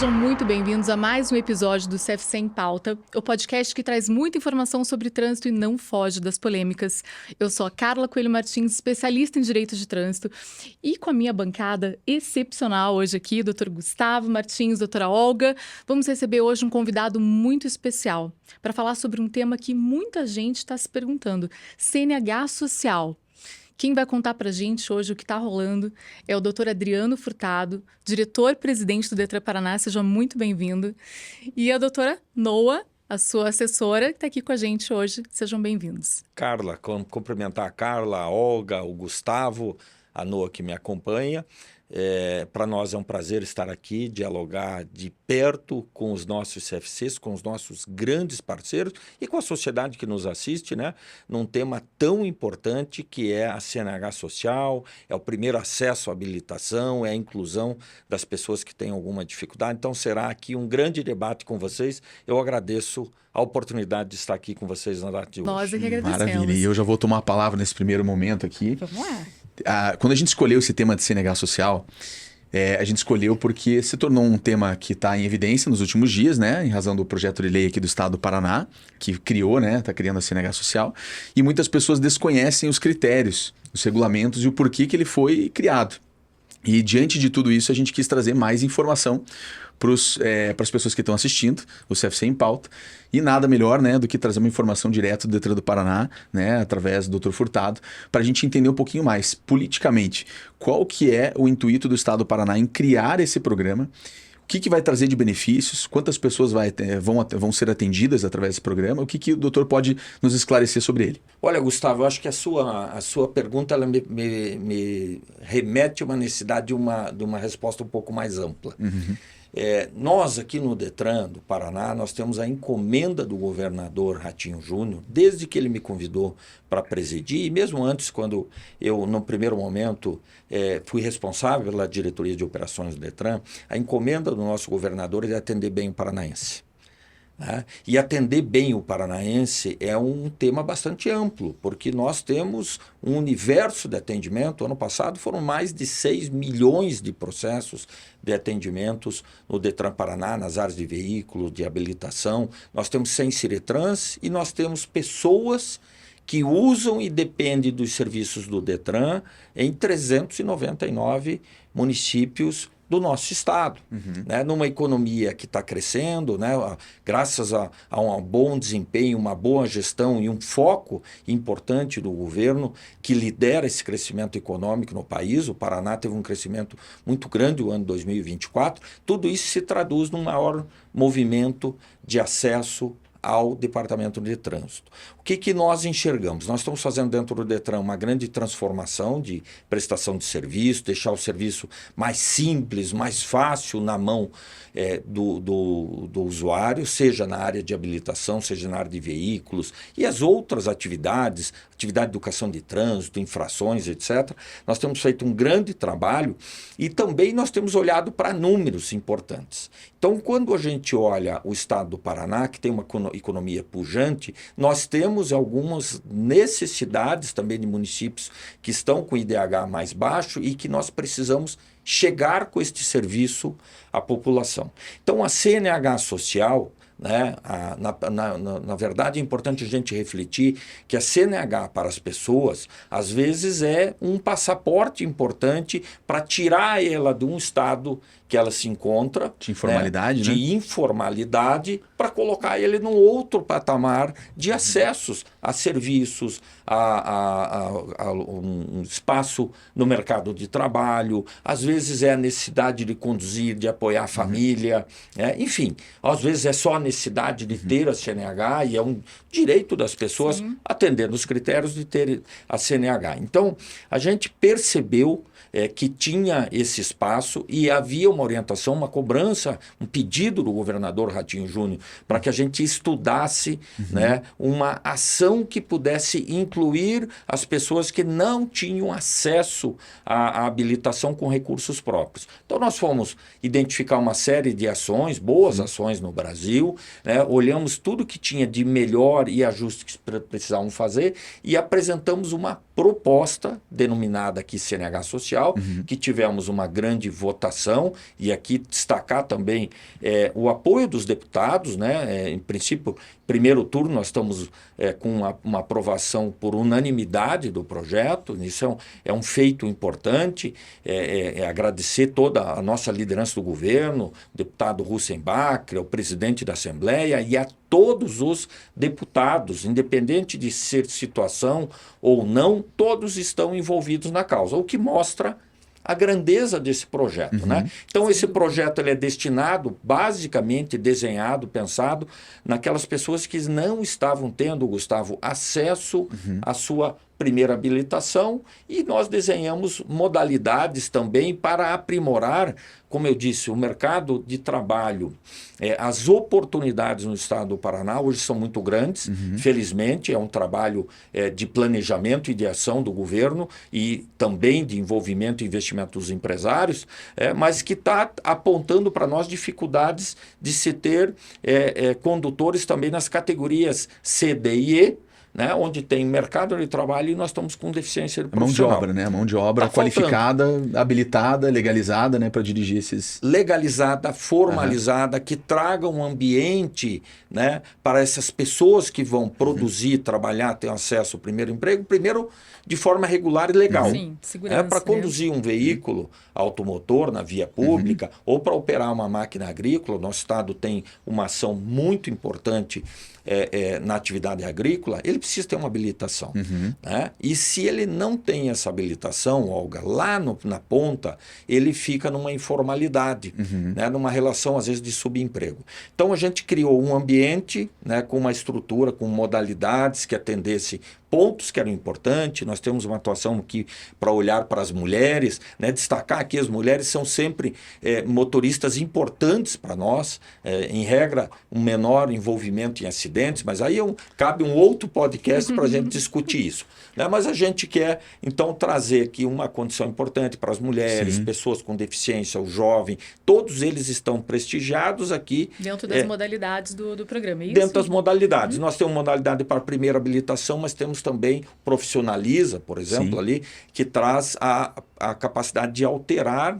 Sejam muito bem-vindos a mais um episódio do CFC em Pauta, o podcast que traz muita informação sobre trânsito e não foge das polêmicas. Eu sou a Carla Coelho Martins, especialista em direito de trânsito, e com a minha bancada excepcional hoje aqui, Dr. Gustavo Martins, doutora Olga, vamos receber hoje um convidado muito especial para falar sobre um tema que muita gente está se perguntando: CNH social. Quem vai contar para a gente hoje o que está rolando é o Dr. Adriano Furtado, diretor-presidente do Detran Paraná. Seja muito bem-vindo. E a doutora Noa, a sua assessora, que está aqui com a gente hoje. Sejam bem-vindos. Carla, cumprimentar a Carla, a Olga, o Gustavo, a Noa que me acompanha. Para nós é um prazer estar aqui, dialogar de perto com os nossos CFCs, com os nossos grandes parceiros e com a sociedade que nos assiste, né? Num tema tão importante que é a CNH social, é o primeiro acesso à habilitação, é a inclusão das pessoas que têm alguma dificuldade. Então será aqui um grande debate com vocês. Eu agradeço a oportunidade de estar aqui com vocês na data de hoje. Nós é que agradecemos. Maravilha. E eu já vou tomar a palavra nesse primeiro momento aqui. Vamos lá. Quando a gente escolheu esse tema de CNH social, a gente escolheu porque se tornou um tema que está em evidência nos últimos dias, né? Em razão do projeto de lei aqui do Estado do Paraná, que criou, né? Está criando a CNH social. E muitas pessoas desconhecem os critérios, os regulamentos e o porquê que ele foi criado. E diante de tudo isso, a gente quis trazer mais informação para as pessoas que estão assistindo o CFC em Pauta. E nada melhor, né, do que trazer uma informação direto do Detran do Paraná, né, através do Dr. Furtado, para a gente entender um pouquinho mais, politicamente, qual que é o intuito do Estado do Paraná em criar esse programa, o que vai trazer de benefícios, quantas pessoas vão ser atendidas através desse programa, o que o doutor pode nos esclarecer sobre ele. Olha, Gustavo, eu acho que a sua pergunta ela me remete a uma necessidade de uma resposta um pouco mais ampla. Uhum. Nós aqui no Detran do Paraná, nós temos a encomenda do governador Ratinho Júnior, desde que ele me convidou para presidir, e mesmo antes, quando eu, no primeiro momento, fui responsável pela diretoria de operações do Detran, a encomenda do nosso governador é atender bem o paranaense. Né? E atender bem o paranaense é um tema bastante amplo, porque nós temos um universo de atendimento. Ano passado foram mais de 6 milhões de processos de atendimentos no Detran Paraná, nas áreas de veículos, de habilitação. Nós temos 100 Ciretrans e nós temos pessoas que usam e dependem dos serviços do Detran em 399 municípios do nosso estado, né? Numa economia que está crescendo, né? Graças a um bom desempenho, uma boa gestão e um foco importante do governo que lidera esse crescimento econômico no país. O Paraná teve um crescimento muito grande no ano 2024. Tudo isso se traduz num maior movimento de acesso ao Departamento de Trânsito. O que nós enxergamos? Nós estamos fazendo dentro do Detran uma grande transformação de prestação de serviço, deixar o serviço mais simples, mais fácil na mão do usuário, seja na área de habilitação, seja na área de veículos e as outras atividade de educação de trânsito, infrações, etc. Nós temos feito um grande trabalho e também nós temos olhado para números importantes. Então, quando a gente olha o estado do Paraná, que tem uma economia pujante, nós temos algumas necessidades também de municípios que estão com IDH mais baixo e que nós precisamos chegar com este serviço à população. Então, a CNH social, né, na verdade, é importante a gente refletir que a CNH para as pessoas, às vezes, é um passaporte importante para tirar ela de um estado que ela se encontra, de informalidade, né? De informalidade, para colocar ele num outro patamar de acessos a serviços, a um espaço no mercado de trabalho. Às vezes é a necessidade de conduzir, de apoiar a família, enfim, às vezes é só a necessidade de ter a CNH e é um direito das pessoas atendendo os critérios de ter a CNH. Então, a gente percebeu que tinha esse espaço e havia uma orientação, uma cobrança, um pedido do governador Ratinho Júnior para que a gente estudasse, né, uma ação que pudesse incluir as pessoas que não tinham acesso à habilitação com recursos próprios. Então, nós fomos identificar uma série de ações, boas ações no Brasil, né, olhamos tudo que tinha de melhor e ajustes que precisavam fazer e apresentamos uma proposta, denominada aqui CNH Social, que tivemos uma grande votação, e aqui destacar também o apoio dos deputados, né? Em princípio, primeiro turno nós estamos com uma aprovação por unanimidade do projeto, isso é um feito importante, agradecer toda a nossa liderança do governo, o deputado Russenbach, o presidente da Assembleia e a todos os deputados, independente de ser situação ou não, todos estão envolvidos na causa, o que mostra a grandeza desse projeto, né? Então, esse projeto ele é destinado, basicamente, desenhado, pensado naquelas pessoas que não estavam tendo, Gustavo, acesso à sua primeira habilitação, e nós desenhamos modalidades também para aprimorar, como eu disse, o mercado de trabalho. As oportunidades no estado do Paraná hoje são muito grandes, felizmente, é um trabalho de planejamento e de ação do governo e também de envolvimento e investimento dos empresários, mas que está apontando para nós dificuldades de se ter condutores também nas categorias C, D e E, né, onde tem mercado de trabalho e nós estamos com deficiência profissional. Mão de obra, né? Mão de obra qualificada, habilitada, legalizada, né, para dirigir esses... Legalizada, formalizada, que traga um ambiente, né, para essas pessoas que vão produzir, trabalhar, ter acesso ao primeiro emprego, primeiro de forma regular e legal. Sim, segurança. Para conduzir um veículo automotor na via pública ou para operar uma máquina agrícola. Nosso estado tem uma ação muito importante na atividade agrícola, ele precisa ter uma habilitação. Né? E se ele não tem essa habilitação, Olga, lá na ponta, ele fica numa informalidade, né? Numa relação, às vezes, de subemprego. Então, a gente criou um ambiente, né, com uma estrutura, com modalidades que atendesse pontos que eram importantes. Nós temos uma atuação aqui para olhar para as mulheres, né? Destacar que as mulheres são sempre motoristas importantes para nós, em regra, um menor envolvimento em acidentes, mas aí cabe um outro podcast para a gente discutir isso. Né? Mas a gente quer, então, trazer aqui uma condição importante para as mulheres, pessoas com deficiência, o jovem, todos eles estão prestigiados aqui. Dentro das modalidades do programa, é isso? Dentro das modalidades. Nós temos modalidade para primeira habilitação, mas temos também Profissionaliza, por exemplo, ali, que traz a capacidade de alterar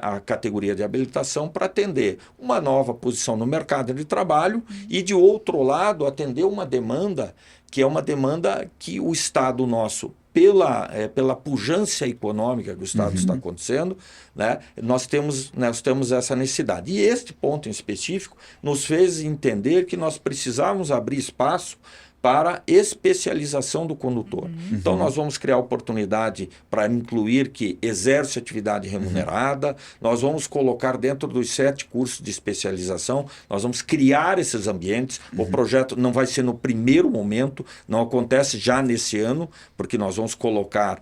a categoria de habilitação para atender uma nova posição no mercado de trabalho e, de outro lado, atender uma demanda que é uma demanda que o Estado nosso, pela pujança econômica que o Estado está acontecendo, né, nós temos essa necessidade. E este ponto em específico nos fez entender que nós precisávamos abrir espaço para especialização do condutor. Então, nós vamos criar oportunidade para incluir que exerce atividade remunerada, nós vamos colocar dentro dos 7 cursos de especialização, nós vamos criar esses ambientes. O projeto não vai ser no primeiro momento, não acontece já nesse ano, porque nós vamos colocar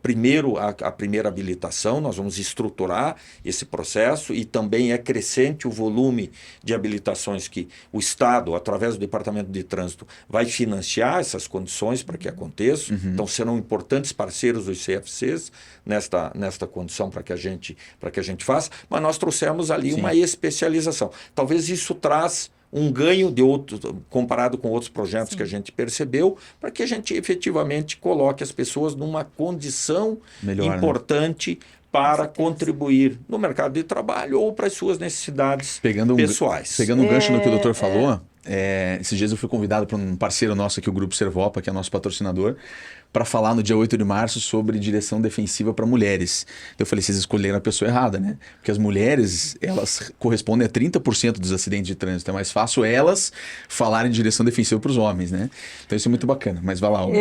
primeiro a primeira habilitação, nós vamos estruturar esse processo e também é crescente o volume de habilitações que o Estado, através do Departamento de Trânsito, vai financiar essas condições para que aconteçam. Então, serão importantes parceiros dos CFCs nesta condição para que a gente faça, mas nós trouxemos ali uma especialização. Talvez isso traz um ganho comparado com outros projetos que a gente percebeu, para que a gente efetivamente coloque as pessoas numa condição importante, para contribuir no mercado de trabalho ou para as suas necessidades pessoais. Pegando um gancho no que o doutor falou, esses dias eu fui convidado por um parceiro nosso aqui, o Grupo Servopa, que é nosso patrocinador, para falar no dia 8 de março sobre direção defensiva para mulheres. Eu falei, vocês escolheram a pessoa errada, né? Porque as mulheres, elas correspondem a 30% dos acidentes de trânsito. É mais fácil elas falarem de direção defensiva para os homens, né? Então isso é muito bacana. Mas vai lá, Olga.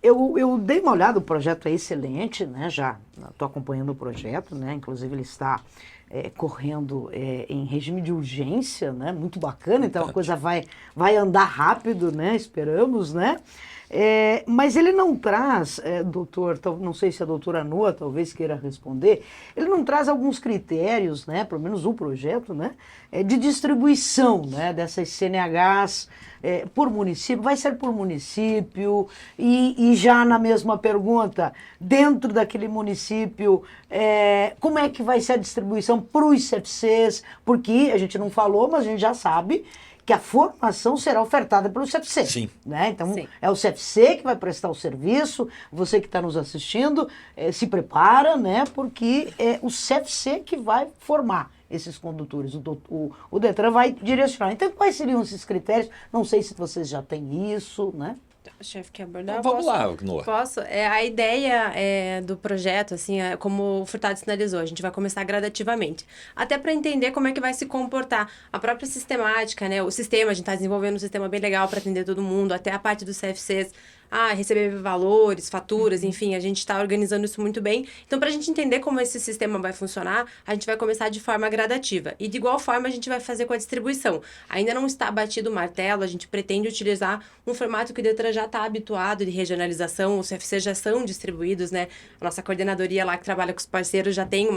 Eu dei uma olhada, o projeto é excelente, né? Já estou acompanhando o projeto, né? Inclusive ele está correndo em regime de urgência, né? Muito bacana, então a coisa vai andar rápido, né? Esperamos, né? Mas ele não traz, doutor, não sei se a doutora Noa talvez queira responder, ele não traz alguns critérios, né, pelo menos o projeto, né, de distribuição, né, dessas CNHs por município, vai ser por município, e já na mesma pergunta, dentro daquele município, como é que vai ser a distribuição para os CFCs, porque a gente não falou, mas a gente já sabe que a formação será ofertada pelo CFC. Sim. Né? Então, Sim. é o CFC que vai prestar o serviço, você que está nos assistindo, se prepara, né? Porque é o CFC que vai formar esses condutores, o Detran vai direcionar. Então, quais seriam esses critérios? Não sei se vocês já têm isso, né? O chefe quer abordar? Vamos lá, Noa. Posso? A ideia do projeto, assim, como o Furtado sinalizou, a gente vai começar gradativamente. Até para entender como é que vai se comportar a própria sistemática, né? O sistema, a gente está desenvolvendo um sistema bem legal para atender todo mundo, até a parte dos CFCs. Receber valores, faturas, enfim, a gente está organizando isso muito bem. Então, para a gente entender como esse sistema vai funcionar, a gente vai começar de forma gradativa. E de igual forma, a gente vai fazer com a distribuição. Ainda não está batido o martelo, a gente pretende utilizar um formato que o Detran já está habituado de regionalização, os CFCs já são distribuídos, né? A nossa coordenadoria lá que trabalha com os parceiros já tem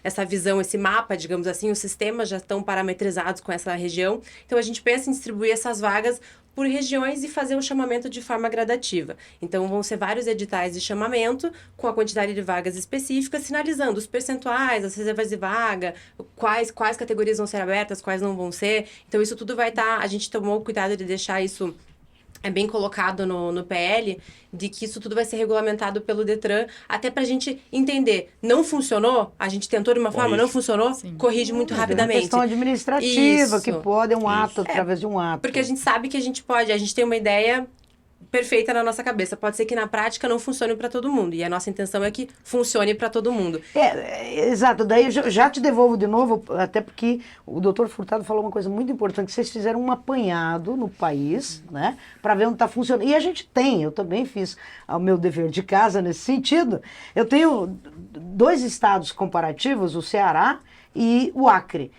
essa visão, esse mapa, digamos assim, os sistemas já estão parametrizados com essa região. Então, a gente pensa em distribuir essas vagas por regiões e fazer o chamamento de forma gradativa. Então, vão ser vários editais de chamamento com a quantidade de vagas específicas, sinalizando os percentuais, as reservas de vaga, quais categorias vão ser abertas, quais não vão ser. Então, isso tudo vai estar... A gente tomou cuidado de deixar isso bem colocado no PL, de que isso tudo vai ser regulamentado pelo Detran, até para a gente entender. Não funcionou? A gente tentou de uma forma, não funcionou? Sim. Corrige muito É uma rapidamente. questão administrativa, Isso. que pode ato, através de um ato. Porque a gente sabe que a gente tem uma ideia perfeita na nossa cabeça. Pode ser que na prática não funcione para todo mundo. E a nossa intenção é que funcione para todo mundo. Exato. Daí eu já te devolvo de novo, até porque o doutor Furtado falou uma coisa muito importante, que vocês fizeram um apanhado no país, né, para ver onde está funcionando. E a gente eu também fiz o meu dever de casa nesse sentido. Eu tenho 2 estados comparativos, o Ceará e o Acre.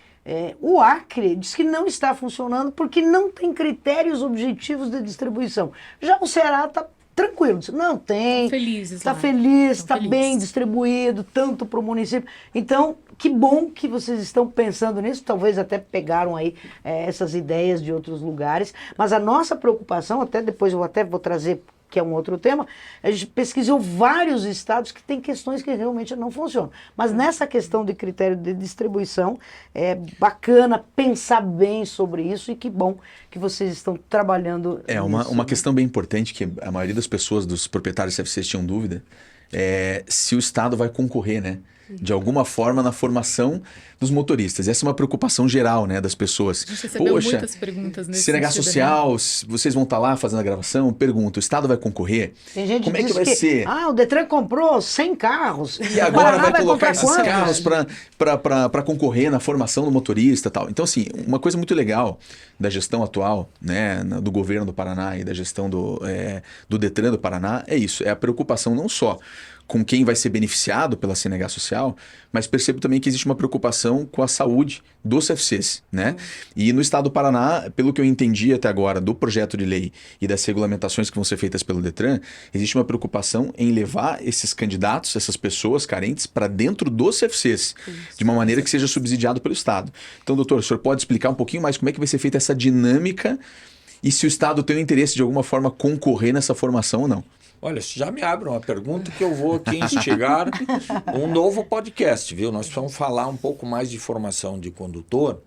O Acre diz que não está funcionando porque não tem critérios objetivos de distribuição. Já o Ceará está tranquilo, diz, não tem, está feliz, está bem distribuído, tanto para o município. Então, que bom que vocês estão pensando nisso, talvez até pegaram aí essas ideias de outros lugares, mas a nossa preocupação, até depois eu até vou trazer, que é um outro tema, a gente pesquisou vários estados que têm questões que realmente não funcionam. Mas nessa questão de critério de distribuição, é bacana pensar bem sobre isso e que bom que vocês estão trabalhando nisso, uma questão bem importante que a maioria das pessoas, dos proprietários de CFCs tinham dúvida, se o Estado vai concorrer, né? De alguma forma na formação dos motoristas. Essa é uma preocupação geral, né, das pessoas. A gente recebeu muitas perguntas nesse CNH sentido, social, né? Vocês vão estar lá fazendo a gravação? Pergunta, o Estado vai concorrer? Tem gente Como que é que diz vai ser? o Detran comprou 100 carros. E agora vai colocar comprar esses quantos? carros para concorrer na formação do motorista e tal. Então, assim, uma coisa muito legal da gestão atual, né, do governo do Paraná e da gestão do Detran do Paraná é isso, é a preocupação não só com quem vai ser beneficiado pela CNH social, mas percebo também que existe uma preocupação com a saúde dos CFCs, né? E no estado do Paraná, pelo que eu entendi até agora do projeto de lei e das regulamentações que vão ser feitas pelo Detran, existe uma preocupação em levar esses candidatos, essas pessoas carentes, para dentro dos CFCs, de uma maneira que seja subsidiado pelo Estado. Então, doutor, o senhor pode explicar um pouquinho mais como é que vai ser feita essa dinâmica e se o Estado tem o interesse de alguma forma concorrer nessa formação ou não? Olha, já me abre uma pergunta que eu vou aqui instigar um novo podcast, viu? Nós vamos falar um pouco mais de formação de condutor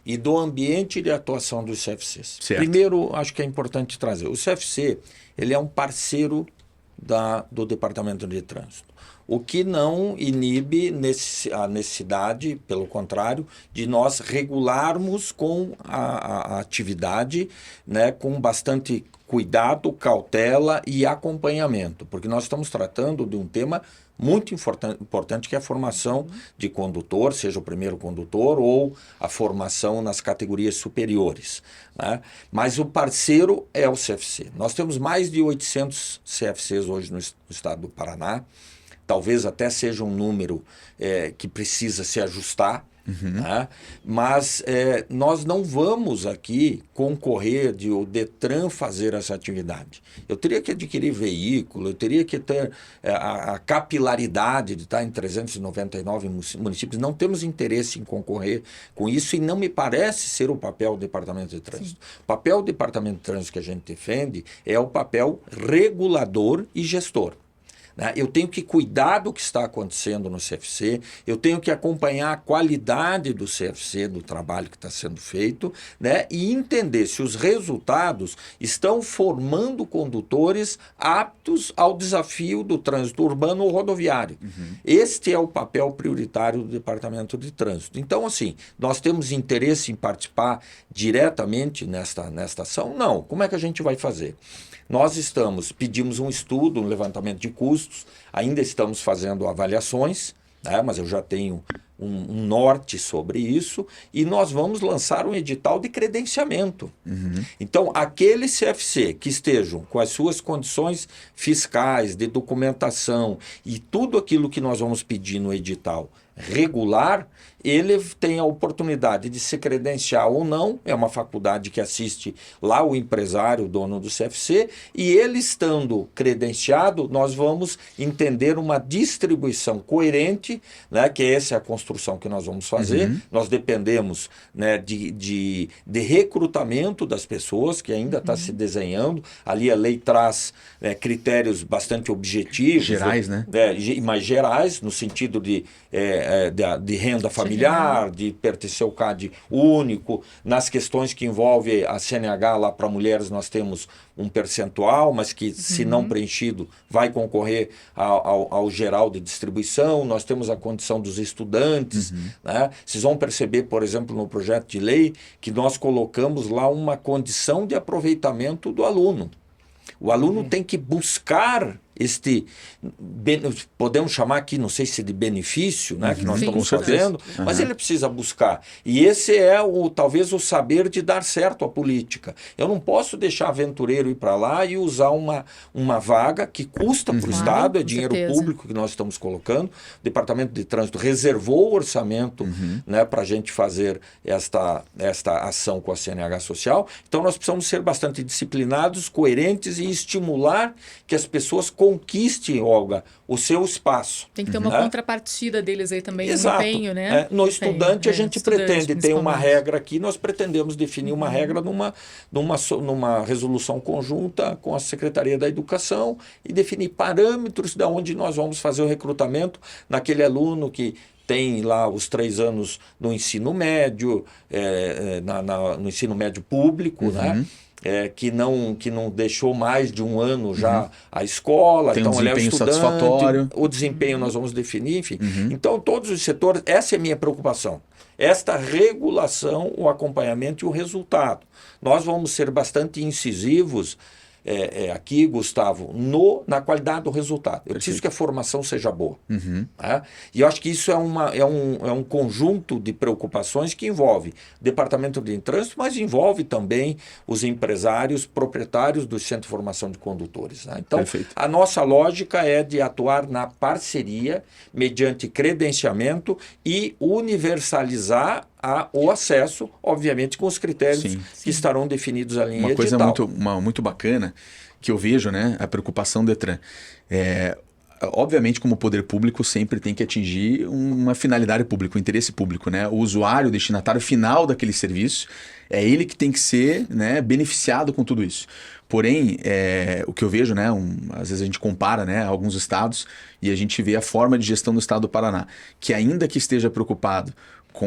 e do ambiente de atuação dos CFCs. Certo. Primeiro, acho que é importante trazer. O CFC, ele é um parceiro do Departamento de Trânsito, o que não inibe a necessidade, pelo contrário, de nós regularmos com a atividade, né, com bastante cuidado, cautela e acompanhamento, porque nós estamos tratando de um tema muito importante, que é a formação de condutor, seja o primeiro condutor ou a formação nas categorias superiores, né? Mas o parceiro é o CFC. Nós temos mais de 800 CFCs hoje no estado do Paraná. talvez até seja um número que precisa se ajustar. Né? Mas nós não vamos aqui concorrer de o Detran fazer essa atividade. Eu teria que adquirir veículo, eu teria que ter a capilaridade de estar em 399 municípios. Não temos interesse em concorrer com isso e não me parece ser o papel do Departamento de Trânsito. O papel do Departamento de Trânsito que a gente defende é o papel regulador e gestor. Eu tenho que cuidar do que está acontecendo no CFC, eu tenho que acompanhar a qualidade do CFC, do trabalho que está sendo feito, né? E entender se os resultados estão formando condutores aptos ao desafio do trânsito urbano ou rodoviário. Este é o papel prioritário do Departamento de Trânsito. Então, assim, nós temos interesse em participar diretamente nesta ação? Não. Como é que a gente vai fazer? Nós pedimos um estudo, um levantamento de custos, ainda estamos fazendo avaliações, né, mas eu já tenho um norte sobre isso, e nós vamos lançar um edital de credenciamento. Então, aquele CFC que estejam com as suas condições fiscais, de documentação e tudo aquilo que nós vamos pedir no edital regular, ele tem a oportunidade de se credenciar ou não, é uma faculdade que assiste lá o empresário, o dono do CFC, e ele estando credenciado, nós vamos entender uma distribuição coerente, né, que essa é a construção que nós vamos fazer. Nós dependemos, né, de recrutamento das pessoas, que ainda está se desenhando. Ali a lei traz critérios bastante objetivos. Gerais, né? Mais gerais, no sentido de renda familiar, de pertencer ao CAD único. Nas questões que envolvem a CNH, lá para mulheres nós temos um percentual, mas que, se não preenchido, vai concorrer ao geral de distribuição. Nós temos a condição dos estudantes. Né? Vocês vão perceber, por exemplo, no projeto de lei, que nós colocamos lá uma condição de aproveitamento do aluno. O aluno tem que buscar podemos chamar aqui, não sei se de benefício, né, que nós estamos fazendo, mas ele precisa buscar. E esse é talvez o saber de dar certo a política. Eu não posso deixar aventureiro ir para lá e usar uma vaga que custa para o Estado, é dinheiro público que nós estamos colocando. O Departamento de Trânsito reservou o orçamento, né, para a gente fazer esta ação com a CNH Social. Então nós precisamos ser bastante disciplinados, coerentes e estimular que as pessoas conquiste, Olga, o seu espaço. Tem que ter uma contrapartida deles aí também. Exato. No empenho, né? No estudante, a gente pretende ter uma regra aqui, nós pretendemos definir uma regra numa resolução conjunta com a Secretaria da Educação e definir parâmetros de onde nós vamos fazer o recrutamento naquele aluno que tem lá os 3 anos no ensino médio, no ensino médio público, né? Que não deixou mais de um ano já a escola. Tem então, um desempenho satisfatório. O desempenho nós vamos definir, enfim. Então, todos os setores, essa é a minha preocupação. Esta regulação, o acompanhamento e o resultado. Nós vamos ser bastante incisivos aqui, Gustavo, na qualidade do resultado. Eu preciso que a formação seja boa. Né? E eu acho que isso é um conjunto de preocupações que envolve o Departamento de Trânsito, mas envolve também os empresários proprietários do Centro de Formação de Condutores. Né? Então, a nossa lógica é de atuar na parceria, mediante credenciamento e universalizar o acesso, obviamente, com os critérios que estarão definidos ali em edital. Uma coisa muito bacana que eu vejo, né, a preocupação do Detran. Obviamente, como poder público, sempre tem que atingir uma finalidade pública, um interesse público, né? O usuário, o destinatário final daquele serviço, é ele que tem que ser, né, beneficiado com tudo isso. Porém, o que eu vejo, né, às vezes a gente compara, né, alguns estados e a gente vê a forma de gestão do estado do Paraná, que ainda que esteja preocupado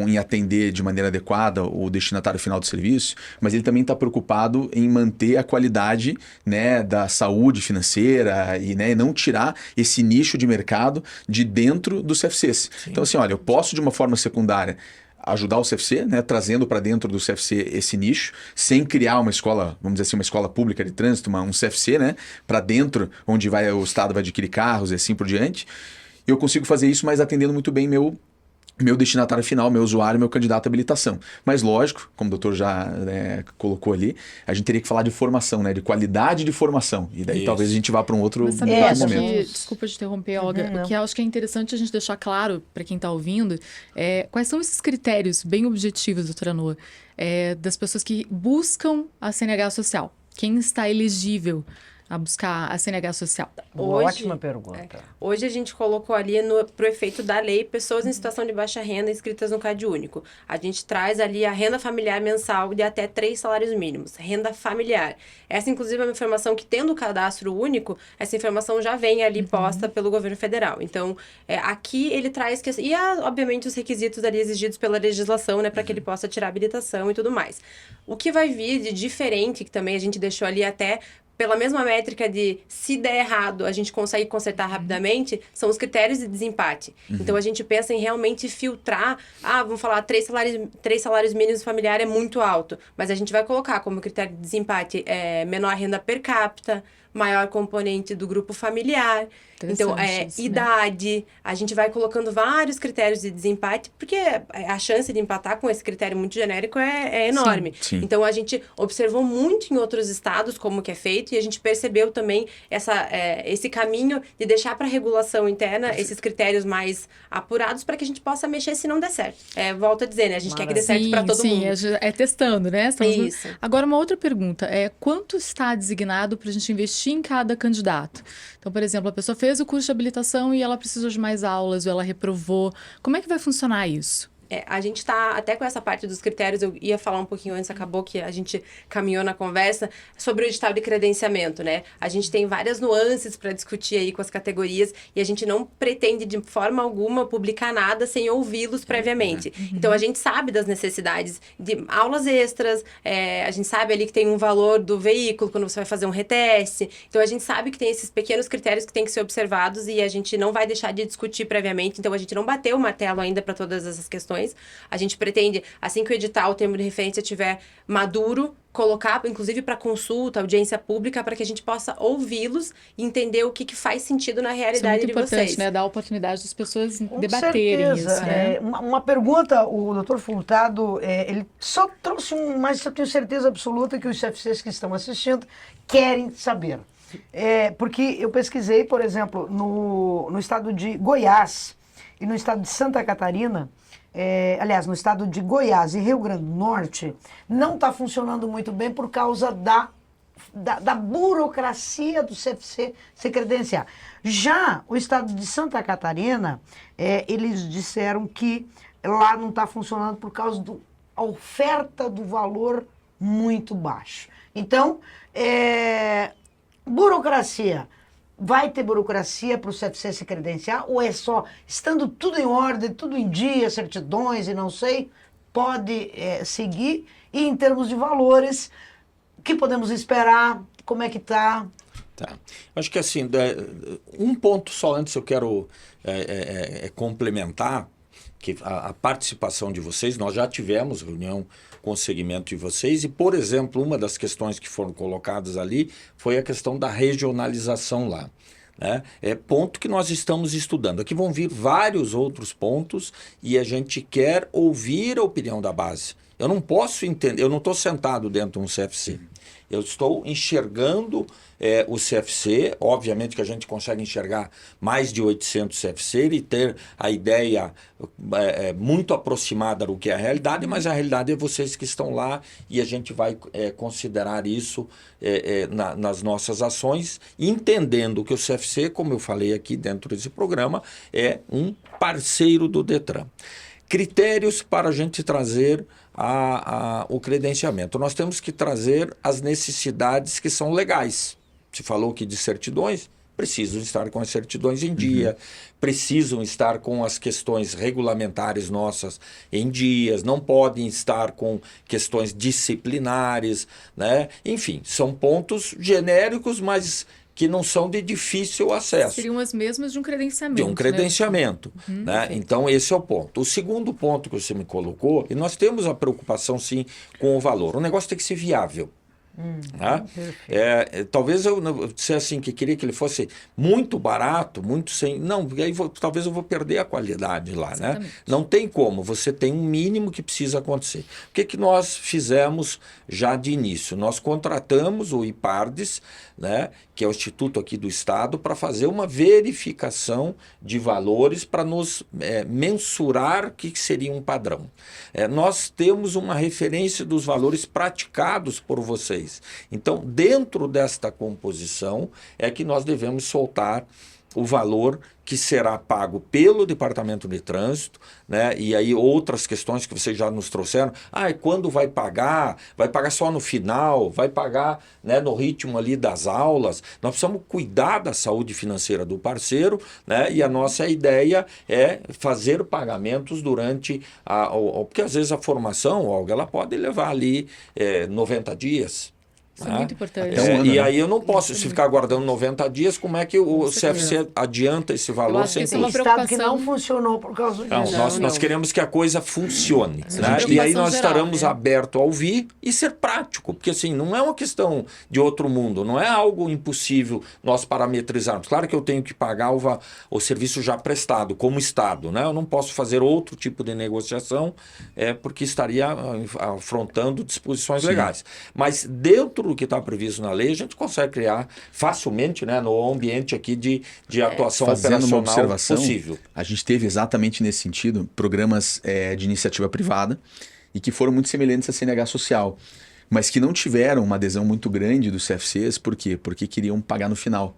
em atender de maneira adequada o destinatário final do serviço, mas ele também está preocupado em manter a qualidade, né, da saúde financeira e, né, não tirar esse nicho de mercado de dentro dos CFCs. Sim. Então, assim, olha, eu posso de uma forma secundária ajudar o CFC, né, trazendo para dentro do CFC esse nicho, sem criar uma escola, vamos dizer assim, uma escola pública de trânsito, um CFC, né, para dentro, onde o Estado vai adquirir carros e assim por diante. Eu consigo fazer isso, mas atendendo muito bem meu destinatário final, meu usuário, meu candidato à habilitação. Mas lógico, como o doutor já colocou ali, a gente teria que falar de formação, né? De qualidade de formação. E daí talvez a gente vá para um outro, Mas sabe, um eu outro acho momento. que, desculpa te interromper, Olga, o que eu acho que é interessante a gente deixar claro para quem está ouvindo quais são esses critérios bem objetivos, doutora Noa, das pessoas que buscam a CNH social. Quem está elegível a buscar a CNH social? Ótima pergunta. Hoje a gente colocou ali pro efeito da lei pessoas em situação de baixa renda inscritas no Cade Único. A gente traz ali a renda familiar mensal de até 3 salários mínimos, renda familiar. Essa, inclusive, é uma informação que, tendo o cadastro único, essa informação já vem ali posta pelo governo federal. Então, aqui ele traz... obviamente, os requisitos ali exigidos pela legislação, né, para que ele possa tirar a habilitação e tudo mais. O que vai vir de diferente, que também a gente deixou ali até... pela mesma métrica de se der errado, a gente consegue consertar rapidamente, são os critérios de desempate. Então, a gente pensa em realmente filtrar, vamos falar, 3 salários mínimos familiar é muito alto, mas a gente vai colocar como critério de desempate menor renda per capita, maior componente do grupo familiar. Então, isso, idade, né? A gente vai colocando vários critérios de desempate, porque a chance de empatar com esse critério muito genérico é enorme. Sim. Então, a gente observou muito em outros estados como que é feito e a gente percebeu também esse caminho de deixar para a regulação interna esses critérios mais apurados para que a gente possa mexer se não der certo. Volto a dizer, né? A gente quer que dê certo para todo mundo. Sim, testando, né? Isso. Agora, uma outra pergunta. Quanto está designado para a gente investir em cada candidato? Então, por exemplo, a pessoa fez o curso de habilitação e ela precisou de mais aulas ou ela reprovou. Como é que vai funcionar isso? A gente está até com essa parte dos critérios, eu ia falar um pouquinho antes, acabou que a gente caminhou na conversa, sobre o edital de credenciamento, né? A gente tem várias nuances para discutir aí com as categorias e a gente não pretende de forma alguma publicar nada sem ouvi-los previamente. Então, a gente sabe das necessidades de aulas extras, a gente sabe ali que tem um valor do veículo quando você vai fazer um reteste. Então, a gente sabe que tem esses pequenos critérios que tem que ser observados e a gente não vai deixar de discutir previamente. Então, a gente não bateu o martelo ainda para todas essas questões. A gente pretende, assim que o edital, o termo de referência estiver maduro, colocar, inclusive, para consulta, audiência pública, para que a gente possa ouvi-los e entender o que faz sentido na realidade de vocês. É muito importante, né? Dar a oportunidade das pessoas Com debaterem certeza. isso, né? Uma pergunta, o doutor Furtado, ele só trouxe mas eu tenho certeza absoluta que os CFCs que estão assistindo querem saber. Porque eu pesquisei, por exemplo, no estado de Goiás e no estado de Santa Catarina, aliás, no estado de Goiás e Rio Grande do Norte, não está funcionando muito bem por causa da burocracia do CFC se credenciar. Já o estado de Santa Catarina, eles disseram que lá não está funcionando por causa da oferta do valor muito baixo. Então, burocracia. Vai ter burocracia para o CFC se credenciar ou é só, estando tudo em ordem, tudo em dia, certidões e não sei, pode seguir? E em termos de valores, o que podemos esperar? Como é que está? Tá. Acho que assim, um ponto só antes eu quero complementar, que a participação de vocês, nós já tivemos reunião com o segmento de vocês e, por exemplo, uma das questões que foram colocadas ali foi a questão da regionalização lá. Né? Ponto que nós estamos estudando. Aqui vão vir vários outros pontos e a gente quer ouvir a opinião da base. Eu não posso entender, eu não estou sentado dentro de um CFC. Eu estou enxergando o CFC, obviamente que a gente consegue enxergar mais de 800 CFC e ter a ideia muito aproximada do que é a realidade, mas a realidade é vocês que estão lá e a gente vai considerar isso nas nossas ações, entendendo que o CFC, como eu falei aqui dentro desse programa, é um parceiro do Detran. Critérios para a gente trazer o credenciamento. Nós temos que trazer as necessidades que são legais. Se falou aqui de certidões, precisam estar com as certidões em dia, precisam estar com as questões regulamentares nossas em dias, não podem estar com questões disciplinares, né? Enfim, são pontos genéricos, mas que não são de difícil acesso. Seriam as mesmas de um credenciamento. De um credenciamento. Né? Então, esse é o ponto. O segundo ponto que você me colocou, e nós temos a preocupação, sim, com o valor. O negócio tem que ser viável. Tá? Talvez eu dissesse assim, que queria que ele fosse muito barato, muito sem... Não, porque aí talvez eu vou perder a qualidade lá, né? Não tem como, você tem um mínimo que precisa acontecer. O que nós fizemos já de início? Nós contratamos o IPARDES, né, que é o Instituto aqui do Estado, para fazer uma verificação de valores para nos mensurar o que seria um padrão. Nós temos uma referência dos valores praticados por vocês. Então, dentro desta composição é que nós devemos soltar o valor que será pago pelo Departamento de Trânsito, né? E aí outras questões que vocês já nos trouxeram. E quando vai pagar? Vai pagar só no final? Vai pagar, né, no ritmo ali das aulas? Nós precisamos cuidar da saúde financeira do parceiro, né? E a nossa ideia é fazer pagamentos durante porque às vezes a formação, Olga, ela pode levar ali 90 dias. Isso é muito importante. E aí eu não posso, se ficar aguardando 90 dias, como é que o CFC adianta esse valor sem tem estado que não funcionou por causa disso. Nós queremos que a coisa funcione. Né? E aí nós geral, estaremos abertos a ouvir e ser prático, porque assim, não é uma questão de outro mundo, não é algo impossível nós parametrizarmos. Claro que eu tenho que pagar o serviço já prestado, como Estado. Né? Eu não posso fazer outro tipo de negociação, porque estaria afrontando disposições legais. Mas dentro do que está previsto na lei, a gente consegue criar facilmente, né, no ambiente aqui de atuação fazendo operacional uma observação possível. A gente teve exatamente nesse sentido programas de iniciativa privada e que foram muito semelhantes à CNH Social, mas que não tiveram uma adesão muito grande dos CFCs. Por quê? Porque queriam pagar no final.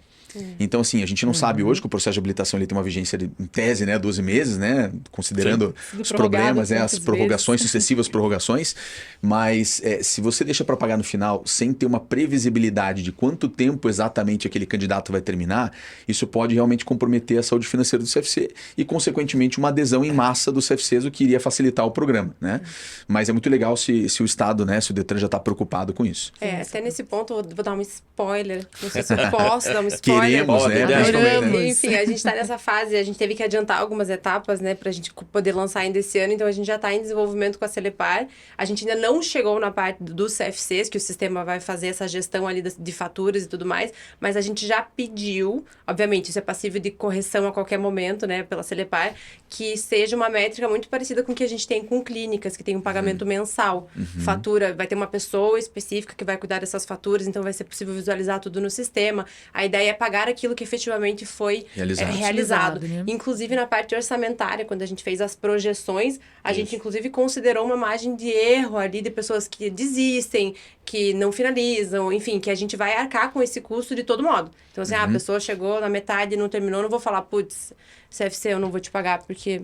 Então, assim, a gente não sabe hoje que o processo de habilitação ele tem uma vigência de, em tese, né, 12 meses, né, considerando os problemas, né, as prorrogações, sucessivas prorrogações, mas se você deixa para pagar no final sem ter uma previsibilidade de quanto tempo exatamente aquele candidato vai terminar, isso pode realmente comprometer a saúde financeira do CFC e, consequentemente, uma adesão em massa dos CFCs, o que iria facilitar o programa, né? Mas é muito legal se o Estado, né, se o Detran já está preocupado com isso. Até nesse ponto, eu vou dar um spoiler, não sei se eu posso dar um spoiler. Queremos, né? Enfim, a gente está nessa fase, a gente teve que adiantar algumas etapas, né, para a gente poder lançar ainda esse ano, então a gente já está em desenvolvimento com a Celepar. A gente ainda não chegou na parte dos CFCs, que o sistema vai fazer essa gestão ali de faturas e tudo mais, mas a gente já pediu, obviamente, isso é passível de correção a qualquer momento, né, pela Celepar, que seja uma métrica muito parecida com o que a gente tem com clínicas, que tem um pagamento mensal. Fatura, vai ter uma pessoa específica que vai cuidar dessas faturas, então vai ser possível visualizar tudo no sistema. A ideia é pagar aquilo que efetivamente foi realizado. Né? Inclusive, na parte orçamentária, quando a gente fez as projeções, a gente, inclusive, considerou uma margem de erro ali de pessoas que desistem, que não finalizam, enfim, que a gente vai arcar com esse custo de todo modo. Então, assim, a pessoa chegou na metade e não terminou, não vou falar, putz, CFC, eu não vou te pagar, porque...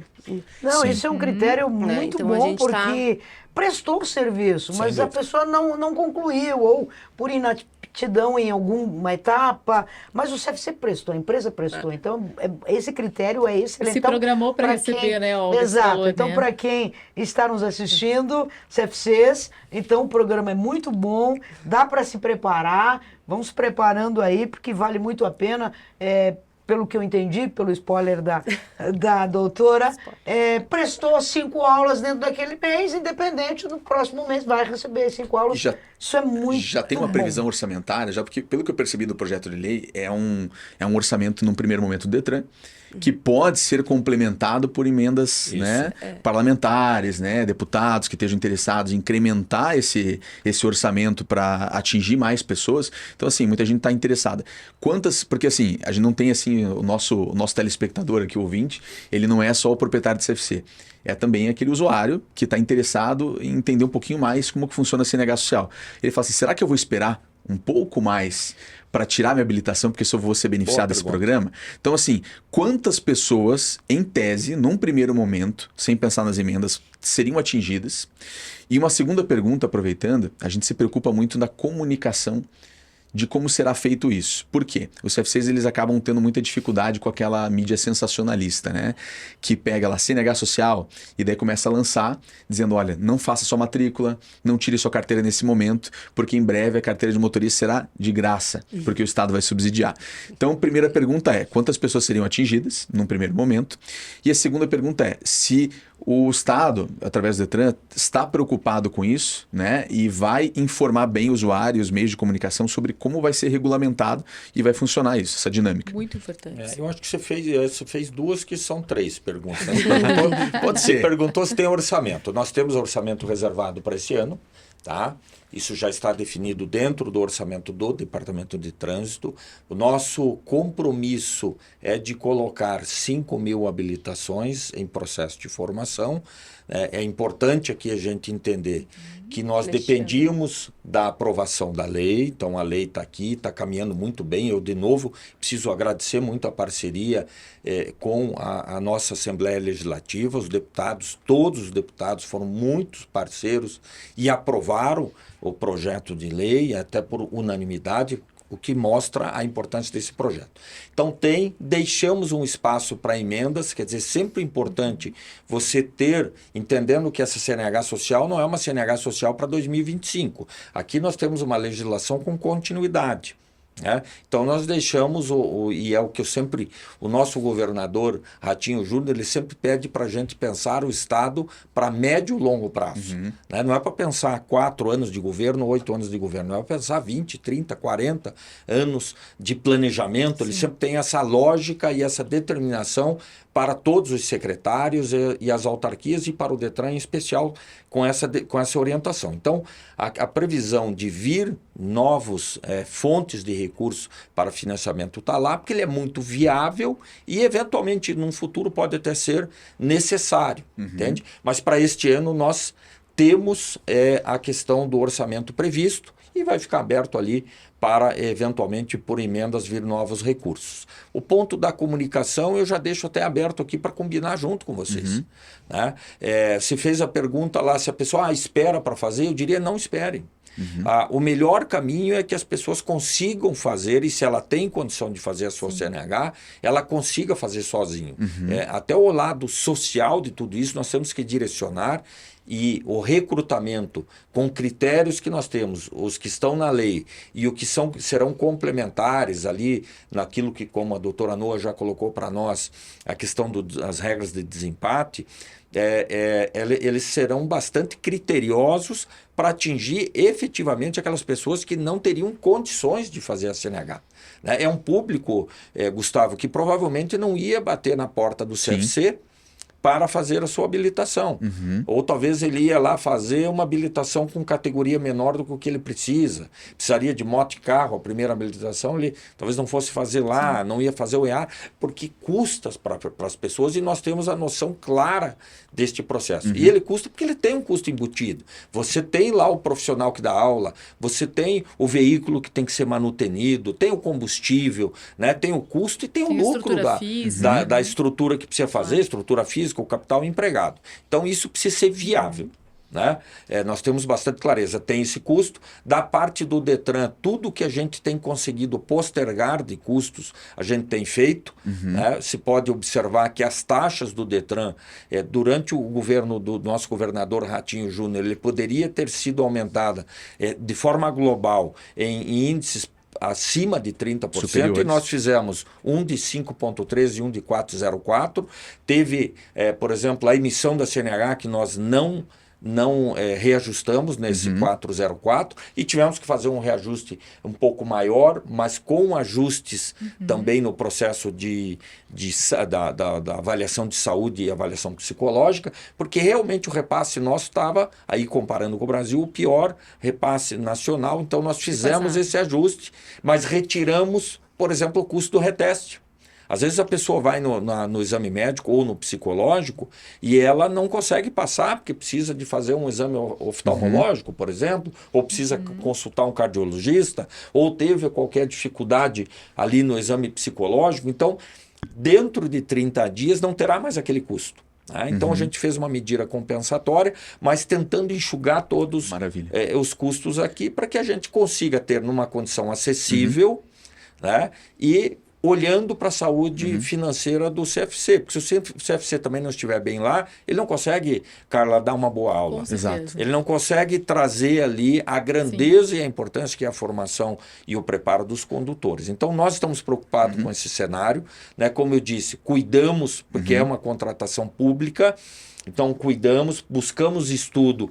Não, isso é um critério muito então, bom, porque prestou o serviço, mas a pessoa não concluiu, ou por inaptidão em alguma etapa, mas o CFC prestou, a empresa prestou. Então, esse critério é excelente. Se então, programou para receber, né, Olga? Exato. Falou, então, né? para quem está nos assistindo, CFCs, então o programa é muito bom, dá para se preparar, vamos se preparando aí, porque vale muito a pena. Pelo que eu entendi, pelo spoiler da doutora, prestou 5 aulas dentro daquele mês, independente, no próximo mês vai receber 5 aulas. Isso é muito Já tem uma previsão orçamentária, porque pelo que eu percebi do projeto de lei, é um orçamento num primeiro momento do Detran, que pode ser complementado por emendas, né, parlamentares, né, deputados que estejam interessados em incrementar esse orçamento para atingir mais pessoas. Então, assim, muita gente está interessada. Porque assim, a gente não tem assim, o nosso telespectador aqui, o ouvinte, ele não é só o proprietário de CFC. É também aquele usuário que está interessado em entender um pouquinho mais como que funciona a CNH Social. Ele fala assim, será que eu vou esperar um pouco mais para tirar minha habilitação, porque se eu vou ser beneficiado desse programa? Então, assim, quantas pessoas, em tese, num primeiro momento, sem pensar nas emendas, seriam atingidas? E uma segunda pergunta, aproveitando, a gente se preocupa muito na comunicação de como será feito isso. Por quê? Os CFCs eles acabam tendo muita dificuldade com aquela mídia sensacionalista, né? Que pega lá CNH Social e daí começa a lançar, dizendo, olha, não faça sua matrícula, não tire sua carteira nesse momento, porque em breve a carteira de motorista será de graça, porque o Estado vai subsidiar. Então, a primeira pergunta é, quantas pessoas seriam atingidas num primeiro momento? E a segunda pergunta é, se O Estado, através do Detran, está preocupado com isso, né? E vai informar bem o usuário e os meios de comunicação sobre como vai ser regulamentado e vai funcionar isso, essa dinâmica. Muito importante. Eu acho que você fez duas que são três perguntas. Pode ser. Você perguntou se tem orçamento. Nós temos orçamento reservado para esse ano, tá? Isso já está definido dentro do orçamento do Departamento de Trânsito. O nosso compromisso é de colocar 5.000 habilitações em processo de formação. É importante aqui a gente entender que nós dependíamos da aprovação da lei. Então, a lei está aqui, está caminhando muito bem. Eu, de novo, preciso agradecer muito a parceria com a nossa Assembleia Legislativa. Os deputados, todos os deputados foram muito parceiros e aprovaram o projeto de lei, até por unanimidade, o que mostra a importância desse projeto. Então, deixamos um espaço para emendas, quer dizer, sempre importante você ter, entendendo que essa CNH social não é uma CNH social para 2025. Aqui nós temos uma legislação com continuidade. Então nós deixamos, e é o que o nosso governador Ratinho Júnior, ele sempre pede para a gente pensar o Estado para médio e longo prazo. Não é para pensar 4 anos de governo, 8 anos de governo, não é para pensar 20, 30, 40 anos de planejamento. Ele sempre tem essa lógica e essa determinação para todos os secretários e as autarquias e para o Detran em especial com essa orientação. Então, a previsão de vir novos fontes de recursos para financiamento está lá, porque ele é muito viável e, eventualmente, num futuro pode até ser necessário, entende? Mas para este ano nós temos a questão do orçamento previsto e vai ficar aberto ali para, eventualmente, por emendas, vir novos recursos. O ponto da comunicação eu já deixo até aberto aqui para combinar junto com vocês. Se fez a pergunta lá, se a pessoa espera para fazer, eu diria não esperem. O melhor caminho é que as pessoas consigam fazer, e se ela tem condição de fazer a sua CNH, ela consiga fazer sozinho. Até o lado social de tudo isso, nós temos que direcionar, e o recrutamento com critérios que nós temos, os que estão na lei e o que serão complementares ali naquilo que, como a doutora Noa já colocou para nós, a questão das regras de desempate, eles serão bastante criteriosos para atingir efetivamente aquelas pessoas que não teriam condições de fazer a CNH. É um público, Gustavo, que provavelmente não ia bater na porta do CFC para fazer a sua habilitação. Ou talvez ele ia lá fazer uma habilitação com categoria menor do que o que ele precisa. Precisaria de moto e carro, a primeira habilitação ele talvez não fosse fazer lá, não ia fazer o EA, porque custa para as pessoas, e nós temos a noção clara deste processo. E ele custa porque ele tem um custo embutido. Você tem lá o profissional que dá aula, você tem o veículo que tem que ser manutenido, tem o combustível, tem o custo e tem o lucro da estrutura que precisa fazer, estrutura física, o capital empregado. Então, isso precisa ser viável. Nós temos bastante clareza, tem esse custo. Da parte do Detran, tudo que a gente tem conseguido postergar de custos, a gente tem feito. Se pode observar que as taxas do Detran, durante o governo do nosso governador Ratinho Júnior, ele poderia ter sido aumentada de forma global em índices acima de 30%, superiores. E nós fizemos um de 5,13 e um de 4,04. Teve, por exemplo, a emissão da CNH, que nós não reajustamos nesse 404, e tivemos que fazer um reajuste um pouco maior, mas com ajustes também no processo da avaliação de saúde e avaliação psicológica, porque realmente o repasse nosso estava, aí comparando com o Brasil, o pior repasse nacional. Então nós fizemos esse ajuste, mas retiramos, por exemplo, o custo do reteste. Às vezes a pessoa vai no exame médico ou no psicológico e ela não consegue passar porque precisa de fazer um exame oftalmológico, por exemplo, ou precisa consultar um cardiologista, ou teve qualquer dificuldade ali no exame psicológico. Então, dentro de 30 dias não terá mais aquele custo. Então a gente fez uma medida compensatória, mas tentando enxugar todos os custos aqui para que a gente consiga ter numa condição acessível, e olhando para a saúde financeira do CFC. Porque se o CFC também não estiver bem lá, ele não consegue, Carla, dar uma boa aula. Exato. Ele não consegue trazer ali a grandeza e a importância que é a formação e o preparo dos condutores. Então, nós estamos preocupados com esse cenário. Como eu disse, cuidamos, porque é uma contratação pública. Então, cuidamos, buscamos estudo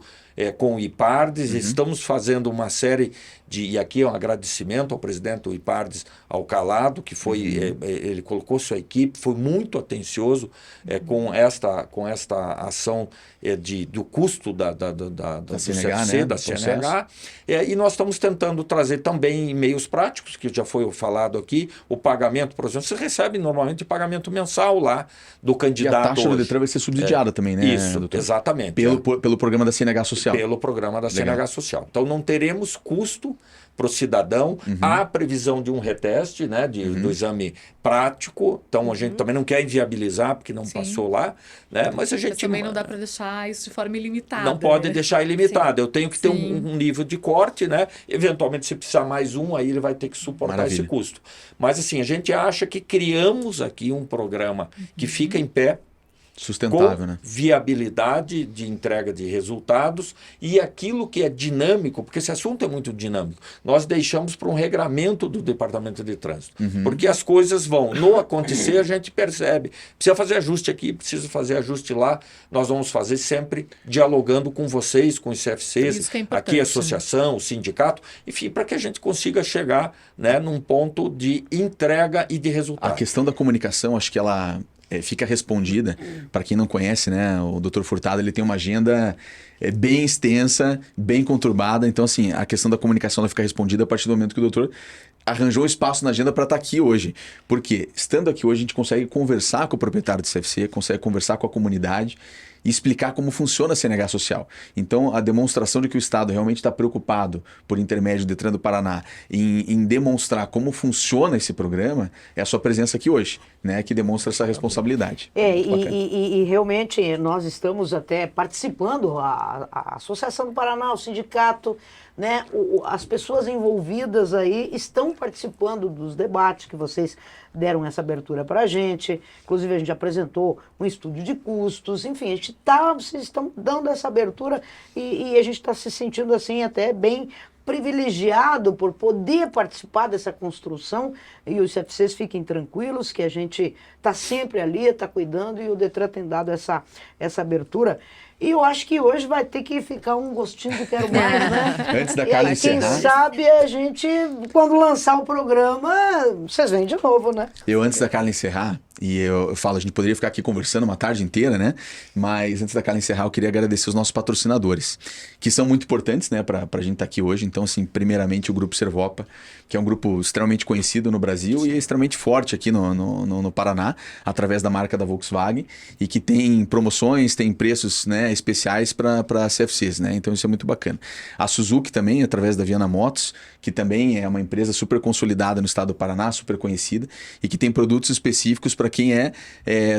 com o IPARDES, estamos fazendo uma série e aqui é um agradecimento ao presidente do IPARDES, ao Calado, que foi, ele colocou sua equipe, foi muito atencioso com esta ação do custo do CNH, CFC, né? da CNH, e nós estamos tentando trazer também meios práticos, que já foi falado aqui, o pagamento, por exemplo, você recebe normalmente pagamento mensal lá do candidato. E a taxa do hoje. Detran vai ser subsidiada também, né? Isso, doutor? exatamente. Pelo programa da CNH Social. Pelo programa da Legal. CNH Social. Então, não teremos custo para o cidadão. Há previsão de um reteste, né, do exame prático. Então, a gente também não quer inviabilizar, porque não passou lá. Né, mas a gente... Mas também não dá para deixar isso de forma ilimitada. Não pode né? deixar ilimitado. Sim. Eu tenho que ter um nível de corte, né? Eventualmente, se precisar mais aí ele vai ter que suportar esse custo. Mas, assim, a gente acha que criamos aqui um programa que fica em pé, sustentável, com né? viabilidade de entrega de resultados e aquilo que é dinâmico, porque esse assunto é muito dinâmico, nós deixamos para um regramento do Departamento de Trânsito, porque as coisas vão, no acontecer a gente percebe, precisa fazer ajuste aqui, precisa fazer ajuste lá, nós vamos fazer sempre dialogando com vocês, com os CFCs, Isso que é aqui importante, a associação, o sindicato, enfim, para que a gente consiga chegar, né, num ponto de entrega e de resultado. A questão da comunicação, acho que ela fica respondida. Para quem não conhece, né, o Dr. Furtado ele tem uma agenda bem extensa, bem conturbada. Então, assim, a questão da comunicação ela fica respondida a partir do momento que o doutor arranjou espaço na agenda para estar aqui hoje. Porque, estando aqui hoje, a gente consegue conversar com o proprietário do CFC, consegue conversar com a comunidade e explicar como funciona a CNH Social. Então, a demonstração de que o Estado realmente está preocupado, por intermédio do Detran do Paraná, em demonstrar como funciona esse programa, é a sua presença aqui hoje, né, que demonstra essa responsabilidade. E realmente nós estamos até participando, a Associação do Paraná, o sindicato, né, as pessoas envolvidas aí estão participando dos debates que vocês deram essa abertura para a gente. Inclusive, a gente apresentou um estudo de custos. Enfim, vocês estão dando essa abertura e a gente está se sentindo assim até bem privilegiado por poder participar dessa construção. E os CFCs fiquem tranquilos que a gente está sempre ali, está cuidando, e o Detran tem dado essa abertura. E eu acho que hoje vai ter que ficar um gostinho de quero mais, né? Antes da Carla Quem encerrar... sabe a gente, quando lançar o programa, vocês vêm de novo, né? Antes da Carla encerrar, e eu falo, a gente poderia ficar aqui conversando uma tarde inteira, né? Mas antes da Carla encerrar, eu queria agradecer os nossos patrocinadores, que são muito importantes, né, para a gente estar aqui hoje. Então, assim, primeiramente o Grupo Servopa, que é um grupo extremamente conhecido no Brasil e é extremamente forte aqui no Paraná, através da marca da Volkswagen, e que tem promoções, tem preços, né, especiais para CFCs, né? Então isso é muito bacana. A Suzuki também, através da Viana Motos, que também é uma empresa super consolidada no estado do Paraná, super conhecida, e que tem produtos específicos para quem é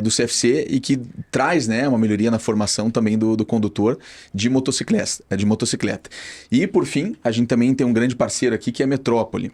do CFC e que traz, né, uma melhoria na formação também do condutor de motocicleta. E, por fim, a gente também tem um grande parceiro aqui que é a Metrópole.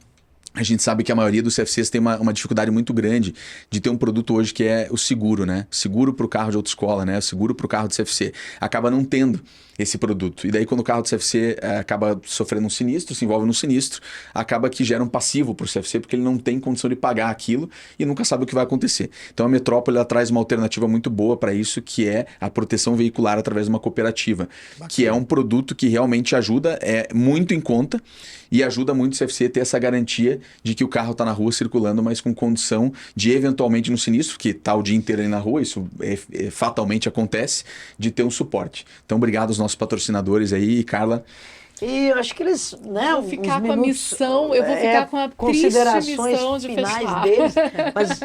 A gente sabe que a maioria dos CFCs tem uma dificuldade muito grande de ter um produto hoje que é o seguro, né? Seguro para o carro de autoescola, né? Seguro para o carro de CFC. Acaba não tendo esse produto. E daí, quando o carro do CFC acaba sofrendo um sinistro, se envolve num sinistro, acaba que gera um passivo para o CFC, porque ele não tem condição de pagar aquilo e nunca sabe o que vai acontecer. Então, a Metrópole ela traz uma alternativa muito boa para isso, que é a proteção veicular através de uma cooperativa. Bacana. Que é um produto que realmente ajuda, é muito em conta, e ajuda muito o CFC a ter essa garantia de que o carro está na rua circulando, mas com condição de, eventualmente, no sinistro, que está o dia inteiro aí na rua, isso fatalmente acontece, de ter um suporte. Então, obrigado aos nossos patrocinadores aí, Carla. E eu acho que eles, né, vou ficar com a missão, eu vou ficar com a considerações missão de finais fechar. deles, mas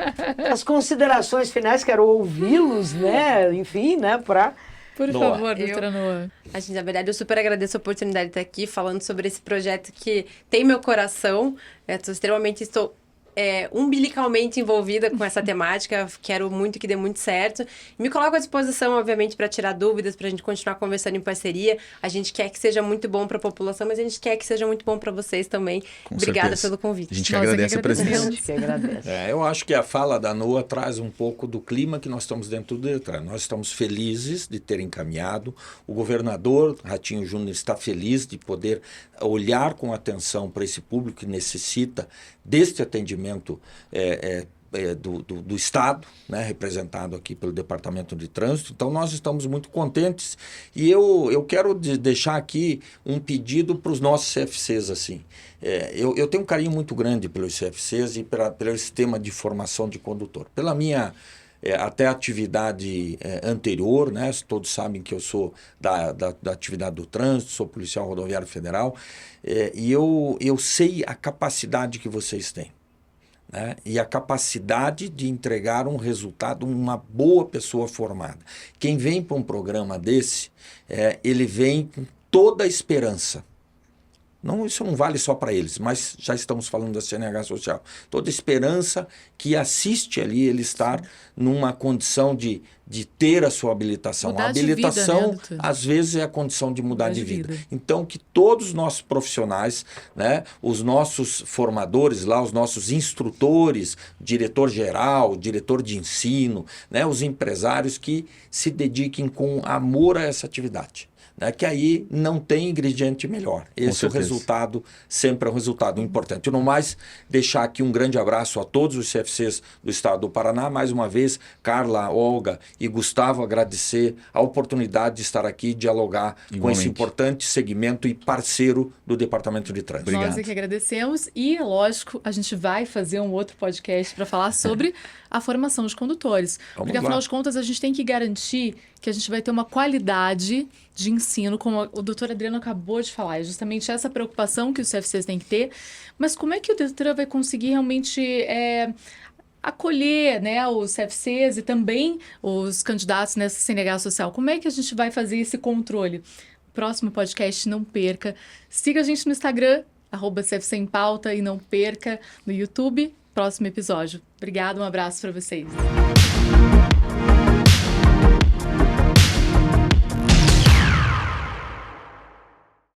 as considerações finais, quero ouvi-los, né, enfim, né, para... Por favor, doutora Noa. A gente, na verdade, eu super agradeço a oportunidade de estar aqui falando sobre esse projeto que tem meu coração. Estou umbilicalmente envolvida com essa temática, quero muito que dê muito certo. Me coloco à disposição, obviamente, para tirar dúvidas, para a gente continuar conversando em parceria. A gente quer que seja muito bom para a população, mas a gente quer que seja muito bom para vocês também. Com Obrigada certeza. Pelo convite. A gente agradece a presença. A gente que agradece. Eu acho que a fala da Noa traz um pouco do clima que nós estamos dentro do Detran. Nós estamos felizes de ter encaminhado. O governador Ratinho Júnior está feliz de poder olhar com atenção para esse público que necessita deste atendimento do Estado, né, representado aqui pelo Departamento de Trânsito. Então, nós estamos muito contentes e eu quero deixar aqui um pedido para os nossos CFCs. Assim. Eu tenho um carinho muito grande pelos CFCs e pelo sistema de formação de condutor. Pela minha até atividade anterior, né, todos sabem que eu sou da atividade do trânsito, sou policial rodoviário federal, e eu sei a capacidade que vocês têm. Né? E a capacidade de entregar um resultado, uma boa pessoa formada. Quem vem para um programa desse, ele vem com toda a esperança. Não, isso não vale só para eles, mas já estamos falando da CNH Social. Toda a esperança que assiste ali ele estar numa condição de ter a sua habilitação. Mudar a habilitação, de vida, né, às vezes, é a condição de mudar de vida. Então, que todos os nossos profissionais, né, os nossos formadores lá, os nossos instrutores, diretor-geral, diretor de ensino, né, os empresários que se dediquem com amor a essa atividade. Né, que aí não tem ingrediente melhor. Esse é o resultado, sempre é um resultado importante. E no mais, deixar aqui um grande abraço a todos os CFCs do Estado do Paraná. Mais uma vez, Carla, Olga e Gustavo, agradecer a oportunidade de estar aqui e dialogar com esse importante segmento e parceiro do Departamento de Trânsito. Obrigado. Nós é que agradecemos e, lógico, a gente vai fazer um outro podcast para falar sobre a formação de condutores. Porque, afinal de contas, a gente tem que garantir que a gente vai ter uma qualidade de ensino, como o doutor Adriano acabou de falar. É justamente essa preocupação que os CFCs têm que ter. Mas como é que o Detran vai conseguir realmente acolher, né, os CFCs e também os candidatos nessa CNH Social? Como é que a gente vai fazer esse controle? Próximo podcast, não perca. Siga a gente no Instagram, @CFC em Pauta, e não perca no YouTube. Próximo episódio. Obrigada, um abraço para vocês.